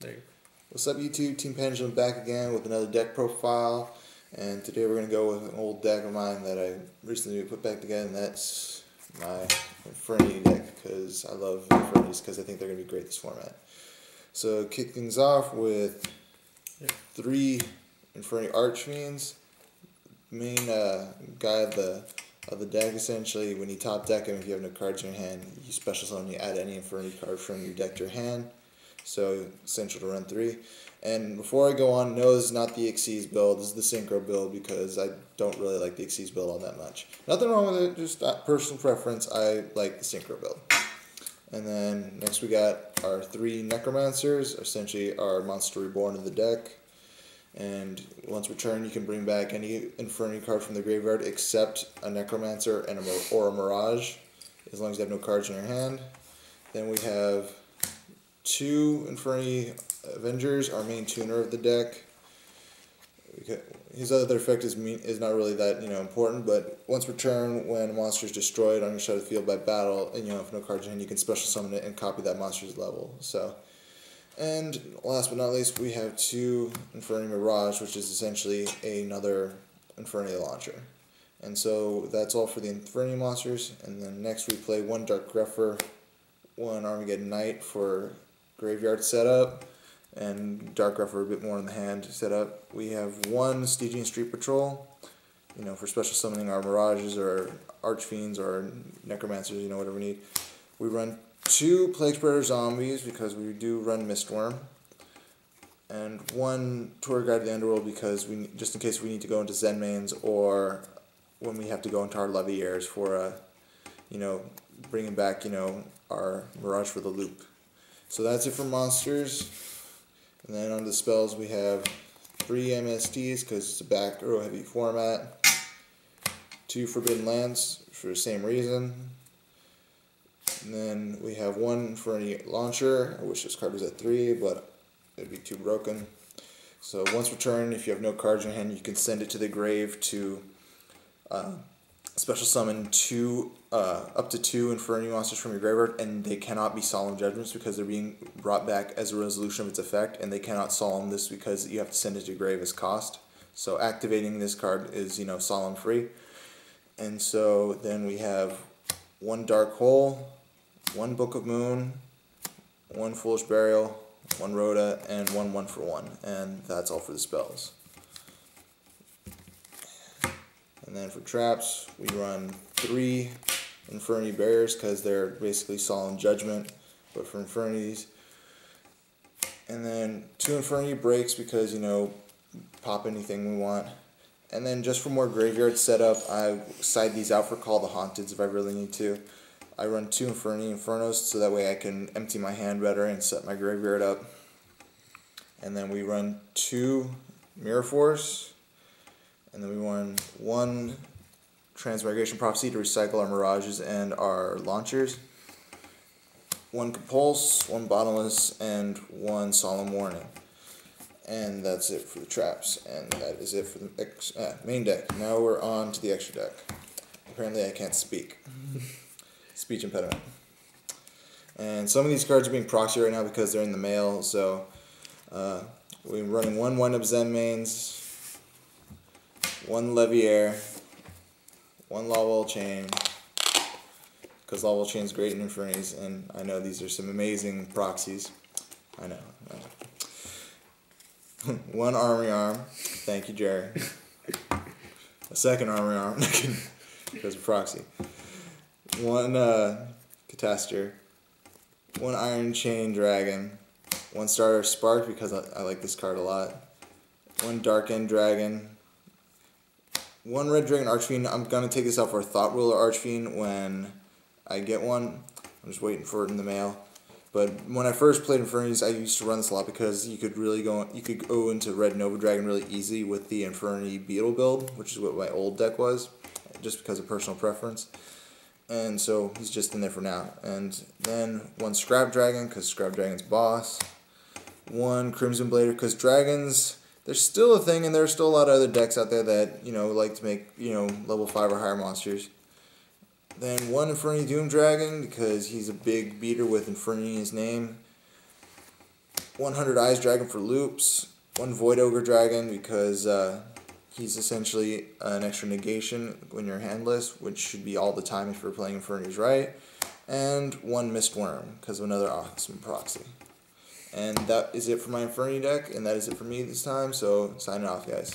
There you go. What's up, YouTube? Team Pendulum back again with another deck profile, and today we're going to go with an old deck of mine that I recently put back together, and that's my Infernity deck, because I love Infernities, because I think they're going to be great this format. So kick things off with 3 Infernity Archfiends. Main guy of the deck, essentially. When you top deck him, if you have no cards in your hand, you special summon, you add any Infernity card from your deck to your hand. So essential to run 3. And before I go on, no, this is not the Xyz build. This is the Synchro build because I don't really like the Xyz build all that much. Nothing wrong with it, just personal preference. I like the Synchro build. And then next we got our 3 Necromancers, essentially our monster reborn of the deck. And once returned, you can bring back any Infernity card from the graveyard except a Necromancer and or a Mirage, as long as you have no cards in your hand. Then we have 2 Infernity Avengers, our main tuner of the deck. His other effect is not really that important, but once returned, when a monster is destroyed on your side of the field by battle, and if no cards in hand, you can special summon it and copy that monster's level. So, and last but not least, we have 2 Infernity Mirage, which is essentially another Infernity Launcher. And so that's all for the Infernity monsters. And then next we play 1 Dark Grepher, 1 Armageddon Knight for graveyard setup, and Dark Grepher a bit more in the hand setup. We have 1 Stygian Street Patrol, for special summoning our Mirages or Archfiends or Necromancers, whatever we need. We run 2 Plague Spreader Zombies because we do run Mistworm, and 1 Tour Guide to the Underworld because just in case we need to go into Zenmaines or when we have to go into our Leviairs for bringing back our Mirage for the loop. So that's it for monsters. And then on the spells we have 3 MSTs because it's a back row heavy format. 2 Forbidden Lands for the same reason. And then we have 1 Infernity Launcher. I wish this card was at 3, but it'd be too broken. So once returned, if you have no cards in your hand, you can send it to the grave to special summon up to 2 Infernity monsters from your graveyard, and they cannot be Solemn Judgments because they're being brought back as a resolution of its effect, and they cannot Solemn this because you have to send it to your grave as cost. So activating this card is, Solemn free. And so then we have 1 Dark Hole, 1 Book of Moon, 1 Foolish Burial, 1 ROTA, and 1 1-for-1. And that's all for the spells. And then for traps, we run 3 Infernity Barriers because they're basically Solemn Judgment, but for Infernities. And then 2 Infernity Breaks because, pop anything we want. And then just for more graveyard setup, I side these out for Call the Haunteds if I really need to. I run 2 Infernity Infernos so that way I can empty my hand better and set my graveyard up. And then we run 2 Mirror Force. And then we run 1 Transmigration Prophecy to recycle our Mirages and our Launchers. 1 Compulse, 1 Bottomless, and 1 Solemn Warning. And that's it for the traps. And that is it for the main deck. Now we're on to the extra deck. Apparently I can't speak. Speech impediment. And some of these cards are being proxy right now because they're in the mail. So we're running 1 Wind Up Zenmaines, 1 Leviair, 1 Lavalal Chain, because Lavalal Chain is great in Infernities, and I know these are some amazing proxies. I know. 1 Armory Arm, thank you, Jerry. A 2nd Armory Arm, because of proxy. 1 Catastor, 1 Iron Chain Dragon, 1 Starter Spark because I like this card a lot, 1 Dark End Dragon, 1 Red Dragon Archfiend. I'm going to take this out for a Thought Ruler Archfiend when I get one. I'm just waiting for it in the mail. But when I first played Infernities, I used to run this a lot because you could go into Red Nova Dragon really easy with the Infernity Beetle build, which is what my old deck was, just because of personal preference. And so he's just in there for now. And then 1 Scrap Dragon, because Scrap Dragon's boss. 1 Crimson Blader, because dragons, they're still a thing, and there are still a lot of other decks out there that, like to make, level 5 or higher monsters. Then 1 Infernity Doom Dragon, because he's a big beater with Infernity in his name. 100 Eyes Dragon for loops, 1 Void Ogre Dragon because he's essentially an extra negation when you're handless, which should be all the time if you're playing Infernities right, and 1 Mist Worm because of another awesome proxy. And that is it for my Infernity deck, and that is it for me this time, so signing off, guys.